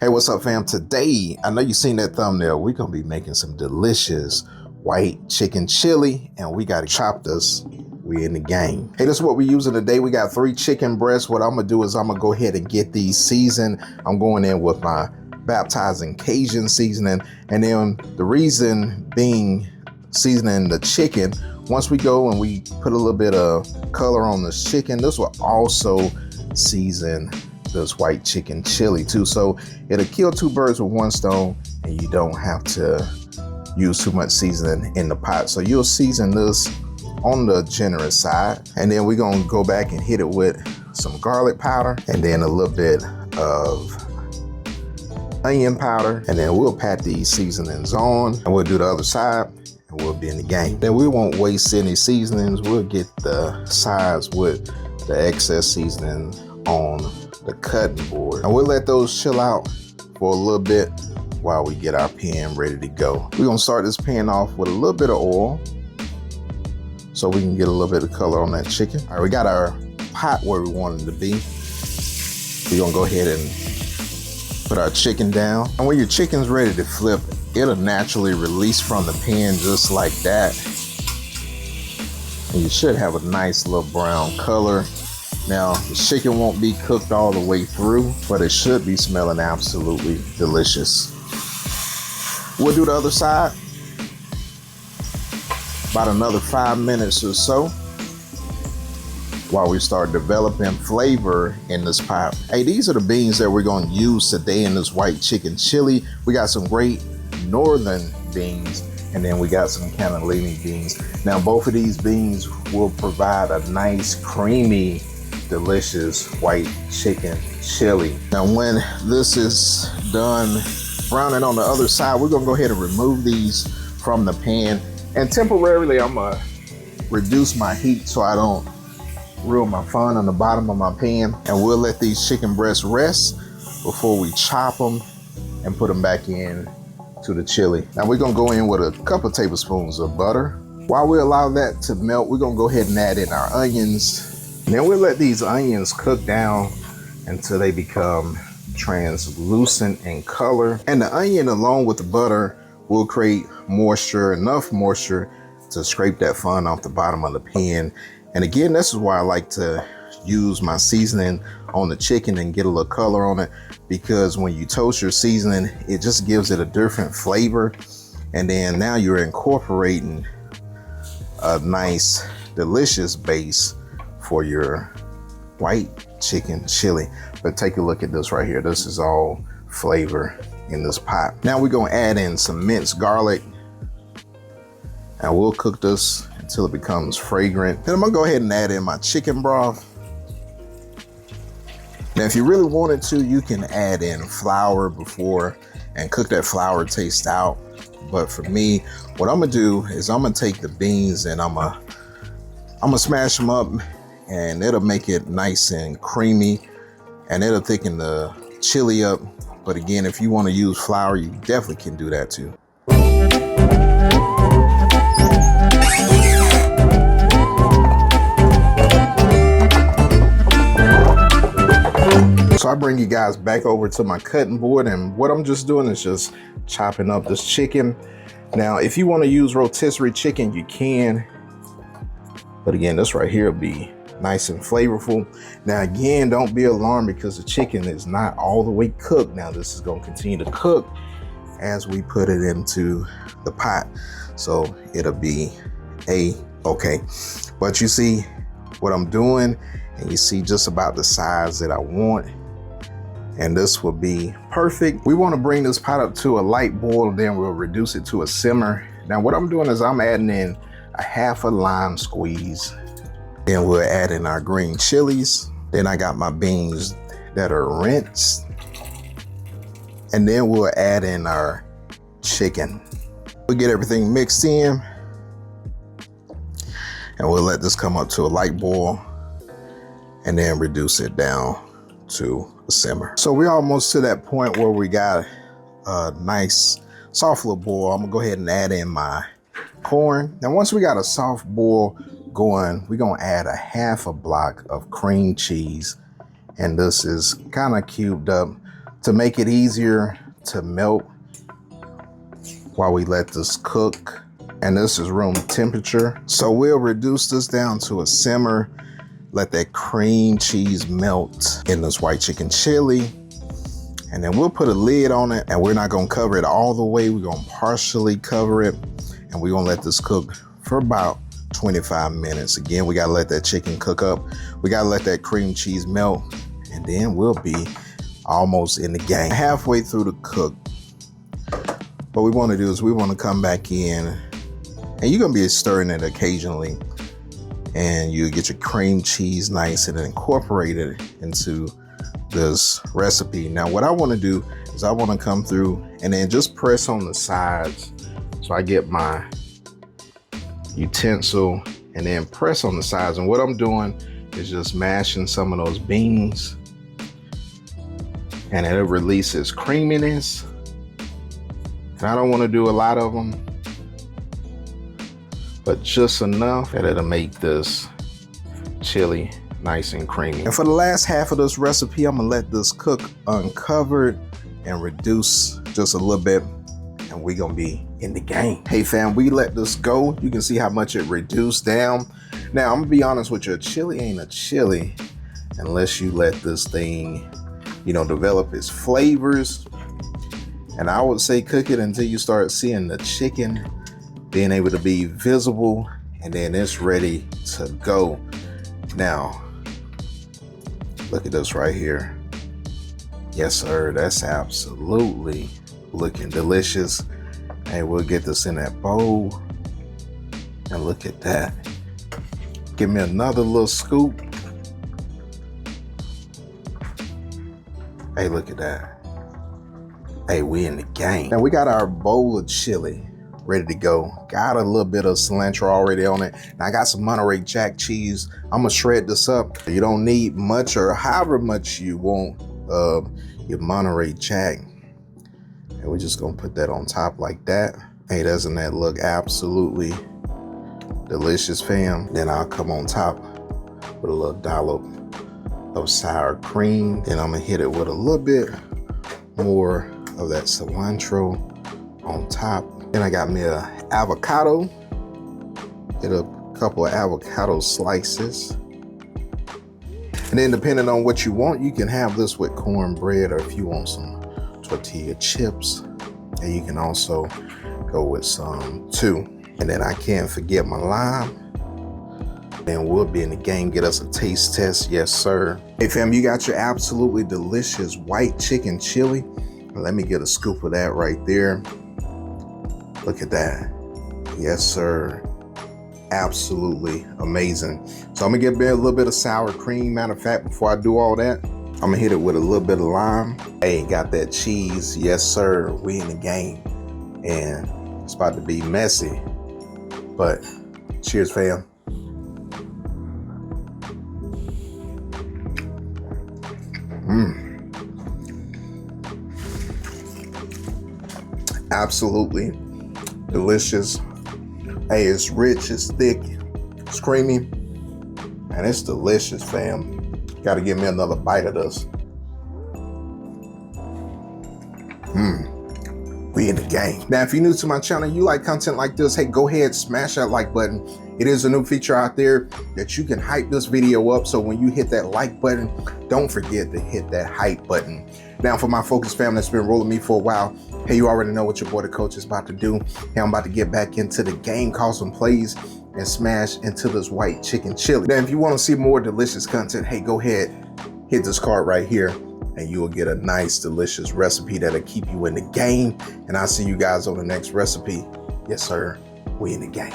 Hey, what's up, fam? Today, I know you seen that thumbnail. We're gonna be making some delicious white chicken chili, and we gotta chop this. We in the game. Hey, this is what we're using today. We got 3 chicken breasts. What I'm gonna do is I'm gonna go ahead and get these seasoned. I'm going in with my baptizing Cajun seasoning, and then the reason being seasoning the chicken. Once we go and we put a little bit of color on the chicken, this will also season this white chicken chili too. So it'll kill 2 birds with 1 stone, and you don't have to use too much seasoning in the pot. So you'll season this on the generous side, and then we're gonna go back and hit it with some garlic powder and then a little bit of onion powder, and then we'll pat these seasonings on, and we'll do the other side, and we'll be in the game. Then we won't waste any seasonings. We'll get the sides with the excess seasoning on the cutting board, and we'll let those chill out for a little bit while we get our pan ready to go. We're gonna start this pan off with a little bit of oil so we can get a little bit of color on that chicken. All right, we got our pot where we want it to be. We're gonna go ahead and put our chicken down, and when your chicken's ready to flip, it'll naturally release from the pan just like that, and you should have a nice little brown color. Now, the chicken won't be cooked all the way through, but it should be smelling absolutely delicious. We'll do the other side about another 5 minutes or so while we start developing flavor in this pot. Hey, these are the beans that we're going to use today in this white chicken chili. We got some great northern beans, and then we got some cannellini beans. Now, both of these beans will provide a nice, creamy, delicious white chicken chili. Now, when this is done browning on the other side, we're gonna go ahead and remove these from the pan, and temporarily I'm gonna reduce my heat so I don't ruin my fun on the bottom of my pan, and we'll let these chicken breasts rest before we chop them and put them back in to the chili. Now we're gonna go in with a couple tablespoons of butter. While we allow that to melt, we're gonna go ahead and add in our onions. And then we'll let these onions cook down until they become translucent in color. And the onion along with the butter will create moisture, enough moisture to scrape that fun off the bottom of the pan. And again, this is why I like to use my seasoning on the chicken and get a little color on it, because when you toast your seasoning, it just gives it a different flavor. And then now you're incorporating a nice, delicious base for your white chicken chili. But take a look at this right here. This is all flavor in this pot. Now we're gonna add in some minced garlic, and we'll cook this until it becomes fragrant. Then I'm gonna go ahead and add in my chicken broth. Now, if you really wanted to, you can add in flour before and cook that flour taste out. But for me, what I'm gonna do is I'm gonna take the beans and I'm gonna smash them up, and it'll make it nice and creamy, and it'll thicken the chili up. But again, if you want to use flour, you definitely can do that too. So I bring you guys back over to my cutting board, and what I'm just doing is just chopping up this chicken. Now, if you want to use rotisserie chicken, you can, but again, this right here will be nice and flavorful. Now again, don't be alarmed because the chicken is not all the way cooked. Now this is going to continue to cook as we put it into the pot, so it'll be okay. But you see what I'm doing, and you see just about the size that I want, and this will be perfect. We want to bring this pot up to a light boil, then we'll reduce it to a simmer. Now what I'm doing is I'm adding in a half a lime squeeze. Then we'll add in our green chilies. Then I got my beans that are rinsed. And then we'll add in our chicken. We'll get everything mixed in, and we'll let this come up to a light boil, and then reduce it down to a simmer. So we're almost to that point where we got a nice soft little boil. I'm gonna go ahead and add in my corn. Now once we got a soft boil going, we're gonna add a half a block of cream cheese, and this is kind of cubed up To make it easier to melt while we let this cook, and this is room temperature, so we'll reduce this down to a simmer, let that cream cheese melt in this white chicken chili, and then we'll put a lid on it, and we're not gonna cover it all the way. We're gonna partially cover it, and we're gonna let this cook for about 25 minutes. Again, we gotta let that chicken cook up. We gotta let that cream cheese melt, and then we'll be almost in the game. Halfway through the cook, what we wanna do is we wanna come back in, and you're gonna be stirring it occasionally, and you get your cream cheese nice and incorporated into this recipe. Now, what I wanna do is I wanna come through and then just press on the sides. So I get my utensil and then press on the sides. And what I'm doing is just mashing some of those beans, and it'll release its creaminess. And I don't want to do a lot of them, but just enough that it'll make this chili nice and creamy. And for the last half of this recipe, I'm gonna let this cook uncovered and reduce just a little bit, and we're gonna be in the game. Hey fam, we let this go. You can see how much it reduced down. Now, I'm gonna be honest with you, a chili ain't a chili unless you let this thing, develop its flavors. And I would say cook it until you start seeing the chicken being able to be visible, and then it's ready to go. Now, look at this right here. Yes, sir, that's absolutely looking delicious. Hey, we'll get this in that bowl, and look at that. Give me another little scoop. Hey, look at that. Hey, we in the game. Now we got our bowl of chili ready to go. Got a little bit of cilantro already on it. Now I got some Monterey Jack cheese. I'm gonna shred this up. You don't need much, or however much you want your Monterey Jack. And we're just gonna put that on top like that. Hey, doesn't that look absolutely delicious, fam? Then I'll come on top with a little dollop of sour cream. Then I'm gonna hit it with a little bit more of that cilantro on top. Then I got me a avocado. Get a couple of avocado slices. And then depending on what you want, you can have this with cornbread, or if you want some tortilla chips, and you can also go with some too. And then I can't forget my lime. And we'll be in the game. Get us a taste test. Yes, sir. Hey fam, you got your absolutely delicious white chicken chili. Let me get a scoop of that right there. Look at that. Yes, sir. Absolutely amazing. So I'm gonna get a little bit of sour cream. Matter of fact, before I do all that, I'm gonna hit it with a little bit of lime. Hey, got that cheese. Yes, sir. We in the game. And it's about to be messy. But cheers, fam. Absolutely delicious. Hey, it's rich, it's thick, it's creamy, and it's delicious, fam. Gotta give me another bite of this. We in the game. Now, if you're new to my channel, you like content like this, hey, go ahead, smash that like button. It is a new feature out there that you can hype this video up. So when you hit that like button, don't forget to hit that hype button. Now, for my Focus family that's been rolling me for a while, hey, you already know what your boy the coach is about to do. Hey, I'm about to get back into the game, call some plays, and smash into this white chicken chili. Now, if you want to see more delicious content, hey, go ahead, hit this card right here, and you will get a nice, delicious recipe that'll keep you in the game. And I'll see you guys on the next recipe. Yes, sir. We in the game.